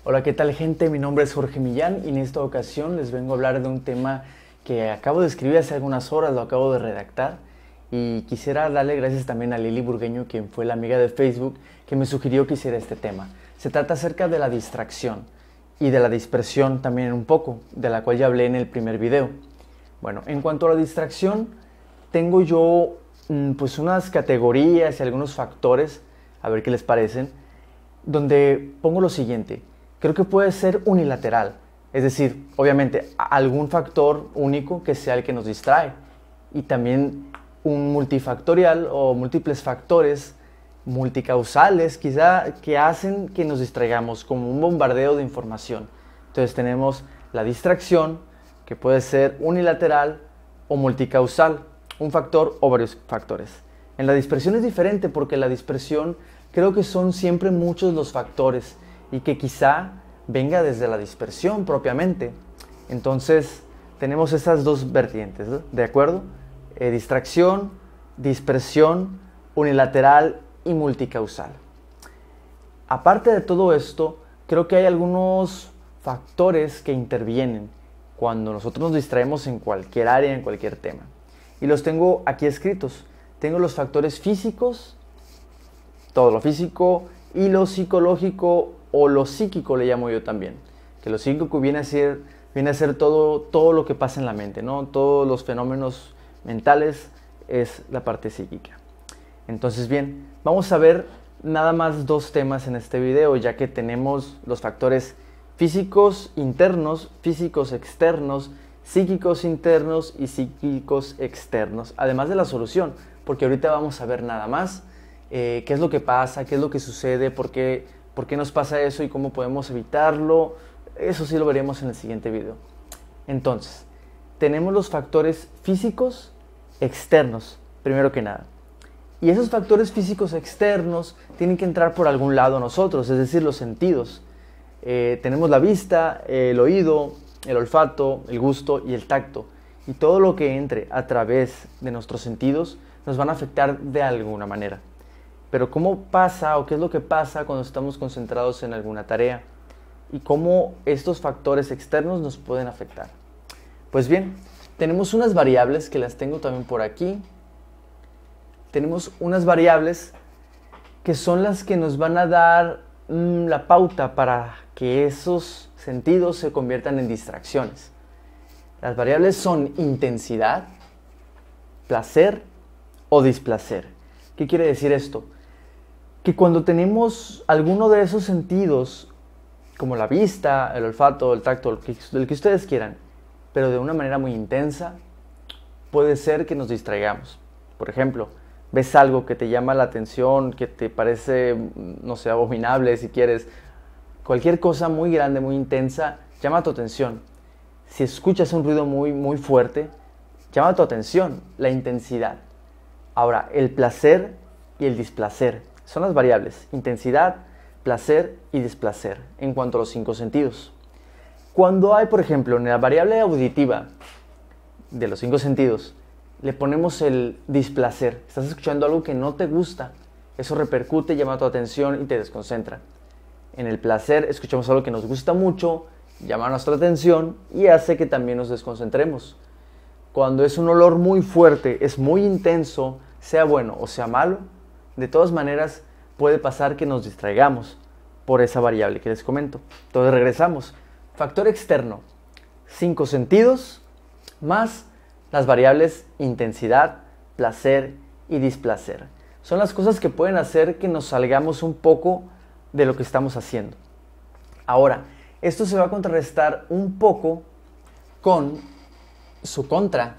Hola, ¿qué tal gente? Mi nombre es Jorge Millán y en esta ocasión les vengo a hablar de un tema que acabo de escribir hace algunas horas, lo acabo de redactar y quisiera darle gracias también a Lili Burgueño, quien fue la amiga de Facebook que me sugirió que hiciera este tema. Se trata acerca de la distracción y de la dispersión también un poco, de la cual ya hablé en el primer video. Bueno, en cuanto a la distracción, tengo yo pues unas categorías y algunos factores, a ver qué les parecen, donde pongo lo siguiente. Creo que puede ser unilateral, es decir, obviamente algún factor único que sea el que nos distrae y también un multifactorial o múltiples factores multicausales quizá que hacen que nos distraigamos, como un bombardeo de información. Entonces tenemos la distracción, que puede ser unilateral o multicausal, un factor o varios factores. En la dispersión es diferente porque la dispersión creo que son siempre muchos los factores y que quizá venga desde la dispersión propiamente. Entonces tenemos esas dos vertientes, ¿no? ¿De acuerdo? Distracción, dispersión, unilateral y multicausal. Aparte de todo esto, creo que hay algunos factores que intervienen cuando nosotros nos distraemos en cualquier área, en cualquier tema. Y los tengo aquí escritos. Tengo los factores físicos, todo lo físico, y lo psicológico o lo psíquico le llamo yo también. Que lo psíquico viene a ser todo lo que pasa en la mente, ¿no? Todos los fenómenos mentales es la parte psíquica. Entonces bien, vamos a ver nada más dos temas en este video, ya que tenemos los factores físicos internos, físicos externos, psíquicos internos y psíquicos externos, además de la solución, porque ahorita vamos a ver nada más qué es lo que pasa, qué es lo que sucede, por qué nos pasa eso y cómo podemos evitarlo. Eso sí lo veremos en el siguiente video. Entonces, tenemos los factores físicos externos, primero que nada. Y esos factores físicos externos tienen que entrar por algún lado nosotros, es decir, los sentidos. Tenemos la vista, el oído, el olfato, el gusto y el tacto. Y todo lo que entre a través de nuestros sentidos nos van a afectar de alguna manera. Pero ¿cómo pasa o qué es lo que pasa cuando estamos concentrados en alguna tarea? Y cómo estos factores externos nos pueden afectar. Pues bien, tenemos unas variables que las tengo también por aquí. Tenemos unas variables que son las que nos van a dar la pauta para que esos sentidos se conviertan en distracciones. Las variables son intensidad, placer o displacer. ¿Qué quiere decir esto? Que cuando tenemos alguno de esos sentidos, como la vista, el olfato, el tacto, el que ustedes quieran, pero de una manera muy intensa, puede ser que nos distraigamos. Por ejemplo, ves algo que te llama la atención, que te parece, no sé, abominable si quieres, cualquier cosa muy grande, muy intensa, llama tu atención. Si escuchas un ruido muy fuerte, llama tu atención, la intensidad. Ahora, el placer y el displacer son las variables, intensidad, placer y displacer, en cuanto a los 5 sentidos. Cuando hay, por ejemplo, en la variable auditiva de los 5 sentidos, le ponemos el displacer. Estás escuchando algo que no te gusta. Eso repercute, llama tu atención y te desconcentra. En el placer escuchamos algo que nos gusta mucho, llama nuestra atención y hace que también nos desconcentremos. Cuando es un olor muy fuerte, es muy intenso, sea bueno o sea malo, de todas maneras puede pasar que nos distraigamos por esa variable que les comento. Entonces regresamos. Factor externo, 5 sentidos más las variables intensidad, placer y displacer. Son las cosas que pueden hacer que nos salgamos un poco de lo que estamos haciendo. Ahora, esto se va a contrarrestar un poco con su contra,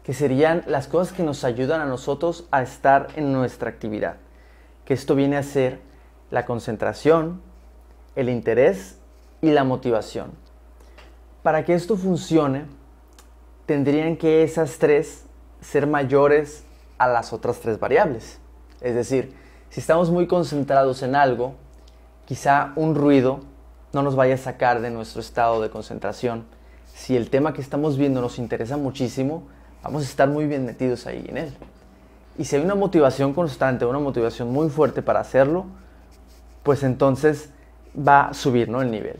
que serían las cosas que nos ayudan a nosotros a estar en nuestra actividad. Que esto viene a ser la concentración, el interés y la motivación. Para que esto funcione, tendrían que esas 3 ser mayores a las otras 3 variables. Es decir, si estamos muy concentrados en algo, quizá un ruido no nos vaya a sacar de nuestro estado de concentración. Si el tema que estamos viendo nos interesa muchísimo, vamos a estar muy bien metidos ahí en él. Y si hay una motivación constante, una motivación muy fuerte para hacerlo, pues entonces va a subir, ¿no?, el nivel.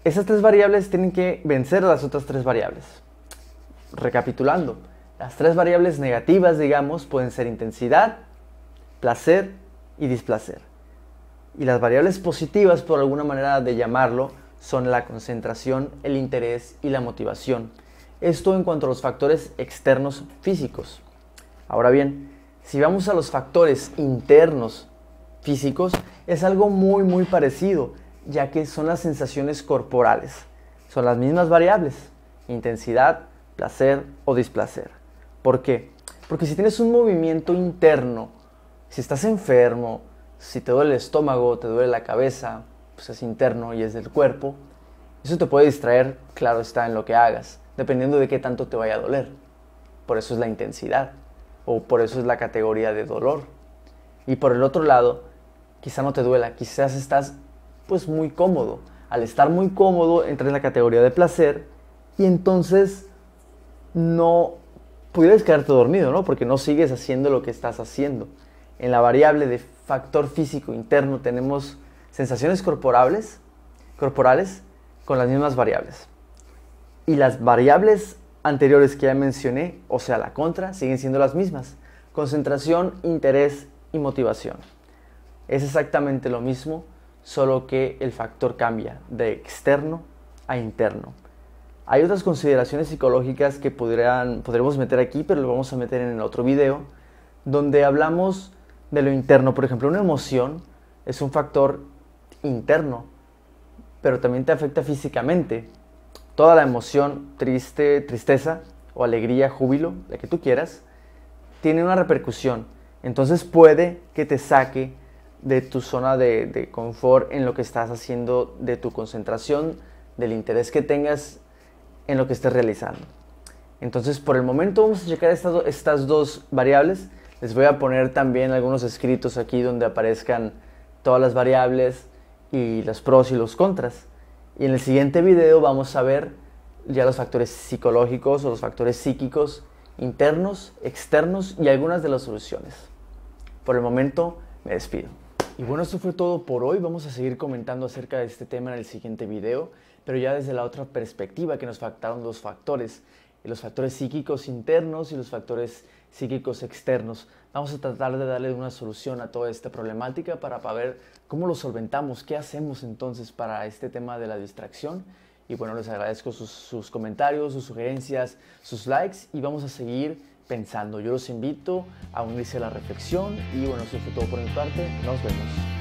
Esas tres variables tienen que vencer a las otras tres variables. Recapitulando, las tres variables negativas, digamos, pueden ser intensidad, placer y displacer. Y las variables positivas, por alguna manera de llamarlo, son la concentración, el interés y la motivación. Esto en cuanto a los factores externos físicos. Ahora bien, si vamos a los factores internos físicos, es algo muy parecido, ya que son las sensaciones corporales. Son las mismas variables, intensidad, placer o displacer. ¿Por qué? Porque si tienes un movimiento interno, si estás enfermo, si te duele el estómago, te duele la cabeza, pues es interno y es del cuerpo, eso te puede distraer, claro está, en lo que hagas, dependiendo de qué tanto te vaya a doler. Por eso es la intensidad, o por eso es la categoría de dolor. Y por el otro lado, quizá no te duela, quizás estás pues muy cómodo. Al estar muy cómodo, entras en la categoría de placer y entonces no pudieras quedarte dormido, ¿no? Porque no sigues haciendo lo que estás haciendo. En la variable de factor físico interno tenemos sensaciones corporales con las mismas variables. Y las variables anteriores que ya mencioné, o sea, la contra, siguen siendo las mismas. Concentración, interés y motivación. Es exactamente lo mismo, solo que el factor cambia de externo a interno. Hay otras consideraciones psicológicas que podremos meter aquí, pero lo vamos a meter en el otro video, donde hablamos de lo interno. Por ejemplo, una emoción es un factor interno, pero también te afecta físicamente. Toda la emoción, tristeza o alegría, júbilo, la que tú quieras, tiene una repercusión. Entonces puede que te saque de tu zona de confort en lo que estás haciendo, de tu concentración, del interés que tengas en lo que estés realizando. Entonces, por el momento vamos a checar estas dos variables. Les voy a poner también algunos escritos aquí donde aparezcan todas las variables y los pros y los contras. Y en el siguiente video vamos a ver ya los factores psicológicos o los factores psíquicos internos, externos y algunas de las soluciones. Por el momento me despido. Y bueno, esto fue todo por hoy. Vamos a seguir comentando acerca de este tema en el siguiente video, pero ya desde la otra perspectiva, que nos faltaron los factores psíquicos internos y los factores psíquicos externos. Vamos a tratar de darle una solución a toda esta problemática para ver cómo lo solventamos, qué hacemos entonces para este tema de la distracción. Y bueno, les agradezco sus comentarios, sus sugerencias, sus likes y vamos a seguir pensando. Yo los invito a unirse a la reflexión y bueno, eso fue todo por mi parte. Nos vemos.